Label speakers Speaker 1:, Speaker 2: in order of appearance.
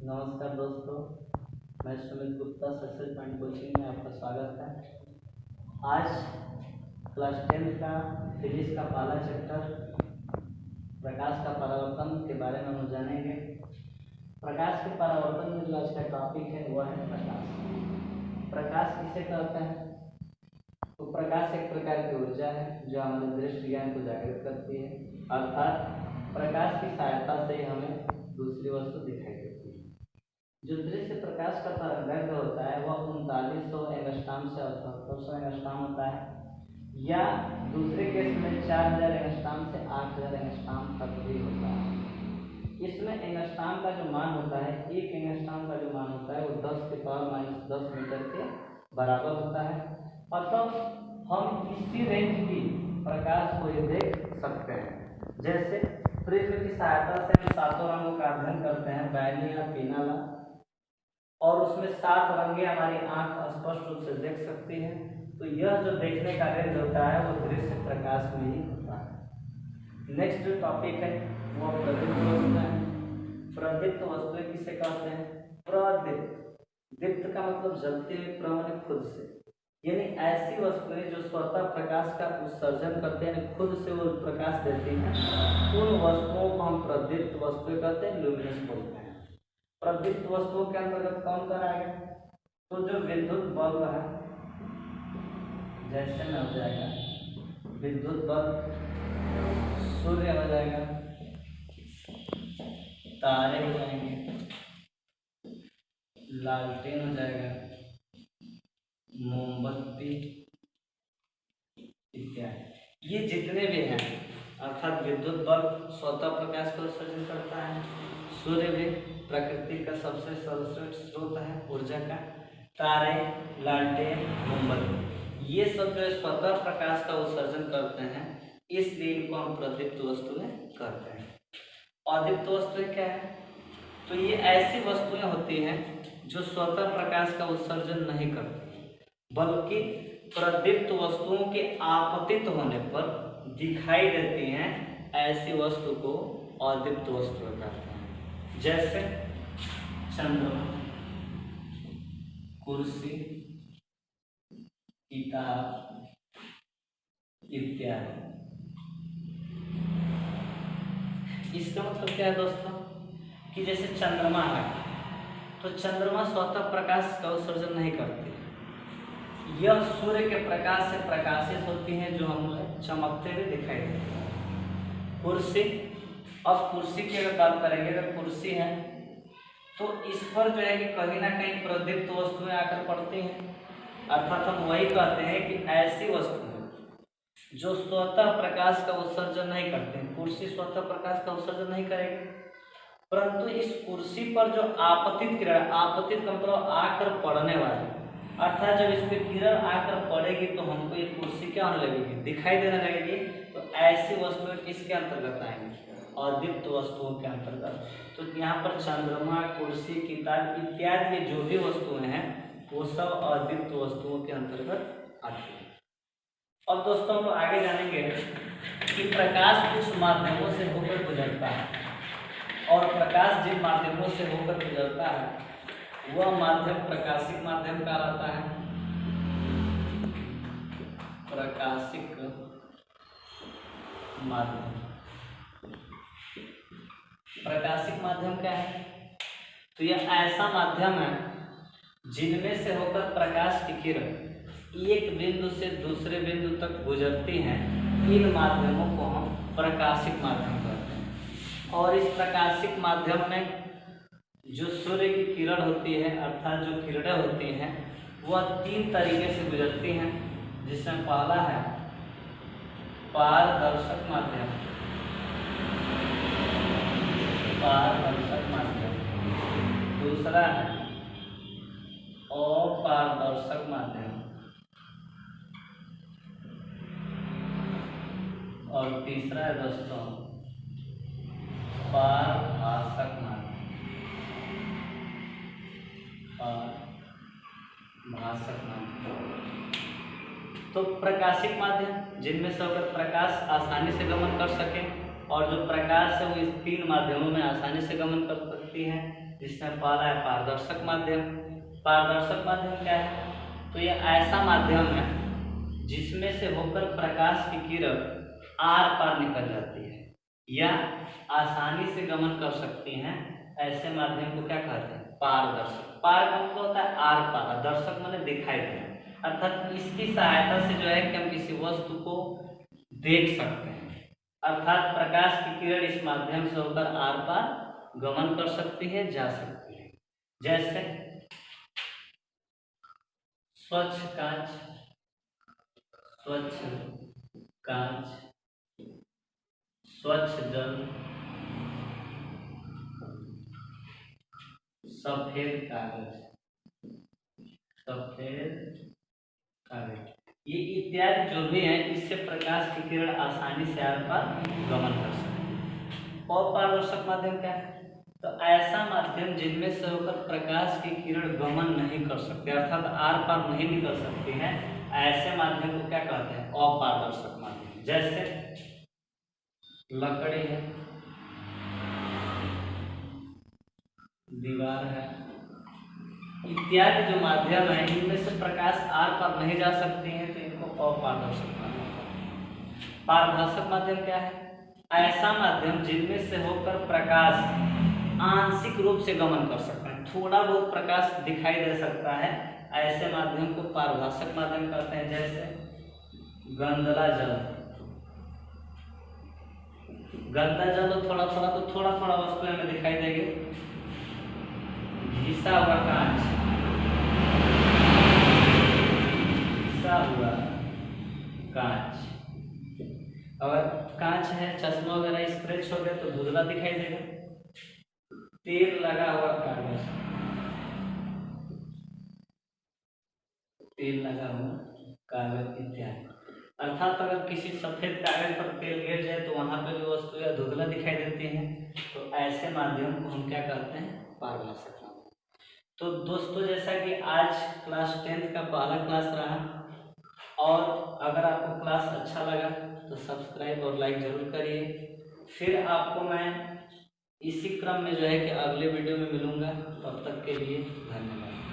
Speaker 1: नमस्कार दोस्तों, मैं Sumit Gupta success point coaching में आपका स्वागत है। आज क्लास 10 का फिजिक्स का पहला चैप्टर प्रकाश का परावर्तन के बारे में हम जानेंगे। प्रकाश के परावर्तन में जो आज का टॉपिक है वह है प्रकाश। प्रकाश किसे कहते हैं? तो प्रकाश एक प्रकार की ऊर्जा है जो हमारे दृष्टि ज्ञान को जागृत करती है, अर्थात प्रकाश की सहायता से हमें दूसरी वस्तु दिखाई देती है। जो दृश्य प्रकाश का तरंग होता है वह 3900 एंगस्ट्रॉम से 7800 एंगस्ट्रॉम होता है, या दूसरे केस में 4000 एंगस्ट्रॉम से 8000 एंगस्ट्रॉम तक भी होता है। इसमें एंगस्ट्रॉम का जो मान होता है, एक एंगस्ट्रॉम का जो मान होता है वो 10⁻10 मीटर के बराबर होता है। अतः हम इसी रेंज की प्रकाश को देख सकते हैं। जैसे प्रिज्म की सहायता से हम सातों रंगों का अध्ययन करते हैं, बैंगनी या पीला ला, और उसमें 7 रंगे हमारी आंख स्पष्ट रूप से देख सकती है। तो यह जो देखने का रेंज होता है वो दृश्य प्रकाश में ही होता है। नेक्स्ट जो टॉपिक है वो प्रदीप्त वस्तु है। प्रदीप्त वस्तुएं किसे कहते हैं? प्रदीप्त, दीप्त का मतलब जलते हुए, प्रमाण खुद से, यानी ऐसी वस्तुएं जो स्वतः प्रकाश का उत्सर्जन करते हैं, खुद से वो प्रकाश देती हैं, उन वस्तुओं को हम प्रदीप्त वस्तुएं कहते हैं, ल्यूमिनस बोलते हैं। प्रदीप्त वस्तुओं के अंतर्गत कौन कर आएगा? तो जो विद्युत बल्ब है, जैसे में हो जाएगा विद्युत बल्ब, सूर्य हो जाएगा, तारे हो जाएंगे, लालटेन हो जाएगा, मोमबत्ती इत्यादि। ये जितने भी हैं, अर्थात विद्युत बल्ब स्वतः प्रकाश को उत्सर्जन करता है, सूर्य भी प्रकृति का सबसे सर्वश्रेष्ठ स्रोत है ऊर्जा का, तारे, लालटेन, मोमबत्ती, ये सब जो स्वतः प्रकाश का उत्सर्जन करते हैं, इसलिए इनको हम प्रदीप्त वस्तुएं कहते हैं। अदीप्त वस्तुएं क्या है? तो ये ऐसी वस्तुएं होती हैं जो स्वतः प्रकाश का उत्सर्जन नहीं करती, बल्कि प्रदीप्त वस्तुओं के आपतित होने पर दिखाई देती हैं, ऐसी वस्तु को अदीप्त वस्तु कहते हैं। जैसे चंद्रमा, कुर्सी, किताब इत्यादि। इसका मतलब क्या है दोस्तों कि जैसे चंद्रमा है, तो चंद्रमा स्वतः प्रकाश का उत्सर्जन नहीं करती, यह सूर्य के प्रकाश से प्रकाशित होती हैं, जो हमें चमकते हुए दिखाई देती है। कुर्सी, अब कुर्सी की अगर बात करेंगे, अगर कुर्सी है तो इस पर जो है कि कहीं ना कहीं प्रदीप्त वस्तुएं आकर पड़ती हैं, अर्थात हम वही कहते हैं कि ऐसी वस्तुएं जो स्वतः प्रकाश का उत्सर्जन नहीं करते हैं। कुर्सी स्वतः प्रकाश का उत्सर्जन नहीं करेगी, परंतु इस कुर्सी पर जो आपतित किरण, आपतित का मतलब आकर पड़ने वाली, अर्थात जब इस पर किरण आकर पड़ेगी तो हमको ये कुर्सी क्या होने लगेगी? दिखाई देने लगेगी। तो ऐसी वस्तुएं किसके अंतर्गत आएंगी? अदीप्त वस्तुओं के अंतर्गत। तो यहाँ पर चंद्रमा, कुर्सी, किताब इत्यादि जो भी वस्तुएं हैं वो सब अदीप्त वस्तुओं के अंतर्गत आती है। अब दोस्तों हम आगे जानेंगे कि प्रकाश कुछ माध्यमों से होकर गुजरता है, और प्रकाश जिन माध्यमों से होकर गुजरता है वह माध्यम प्रकाशिक माध्यम कहलाता है। प्रकाशिक माध्यम, प्रकाशिक माध्यम क्या है? तो यह ऐसा माध्यम है जिनमें से होकर प्रकाश की किरण एक बिंदु से दूसरे बिंदु तक गुजरती हैं। इन माध्यमों को हम प्रकाशिक माध्यम कहते हैं। और इस प्रकाशिक माध्यम में जो सूर्य की किरण होती है, अर्थात जो किरणें होती हैं, वह 3 तरीके से गुजरती हैं, जिसमें पहला है पारदर्शक माध्यम, पारदर्शक माध्यम, दूसरा है अपारदर्शक माध्यम, और तीसरा है दोस्तों पारभाषक माध्यम। भाषक माध्यम, तो प्रकाशिक माध्यम जिनमें से होकर प्रकाश आसानी से गमन कर सके, और जो प्रकाश है वो इस 3 माध्यमों में आसानी से गमन कर सकती है, जिसमें पहला है पारदर्शक माध्यम। पारदर्शक माध्यम क्या है? तो ये ऐसा माध्यम है जिसमें से होकर प्रकाश की किरण आर पार निकल जाती है या आसानी से गमन कर सकती हैं। ऐसे माध्यम को क्या कहते हैं? पारदर्शक। पार का मतलब होता है आर पार, दर्शक माने दिखाई देना, अर्थात इसकी सहायता से जो है कि हम किसी वस्तु को देख सकते हैं, अर्थात प्रकाश की किरण इस माध्यम से होकर आर पार गमन कर सकती है, जा सकती है। जैसे स्वच्छ कांच, स्वच्छ कांच, स्वच्छ जल, सफेद कागज, सफेद कागज, ये इत्यादि जो भी है, इससे प्रकाश की किरण आसानी से आर पार गमन कर सकती है। और पारदर्शक माध्यम क्या है? तो ऐसा माध्यम जिनमें से होकर प्रकाश की किरण गमन नहीं कर सकते, अर्थात आर पार नहीं निकल सकती है, ऐसे माध्यम को क्या कहते हैं? अपारदर्शक माध्यम। जैसे लकड़ी है, दीवार है, इत्यादि जो माध्यम है, इनमें से प्रकाश आर पार नहीं जा सकती है, तो इनको अपारदर्शक माध्यम कहते हैं। पारदर्शक माध्यम क्या है? ऐसा माध्यम जिनमें से होकर प्रकाश आंशिक रूप से गमन कर सकता है, थोड़ा बहुत प्रकाश दिखाई दे सकता है, ऐसे माध्यम को पारभाषक माध्यम कहते हैं। जैसे गंदला जल, गंदा जल थोड़ा थोड़ा तो थोड़ा थोड़ा वस्तु हमें दिखाई देगी। घिसा हुआ कांच, घिसा हुआ कांच, अगर कांच है, चश्मा वगैरह स्क्रैच हो गया तो धुंधला दिखाई देगा। तेल लगा हुआ कागज, तेल लगा हुआ कागज इत्यादि, अर्थात अगर किसी सफेद कागज पर तेल गिर जाए तो वहां पर जो वस्तु या धुंधला दिखाई देती है, तो ऐसे माध्यम को हम क्या कहते हैं? पारभाषक माध्यम। तो दोस्तों, जैसा कि आज क्लास 10th का पहला क्लास रहा, और अगर आपको क्लास अच्छा लगा तो सब्सक्राइब और लाइक जरूर करिए। फिर आपको मैं इसी क्रम में जो है कि अगले वीडियो में मिलूंगा। तब तक के लिए धन्यवाद।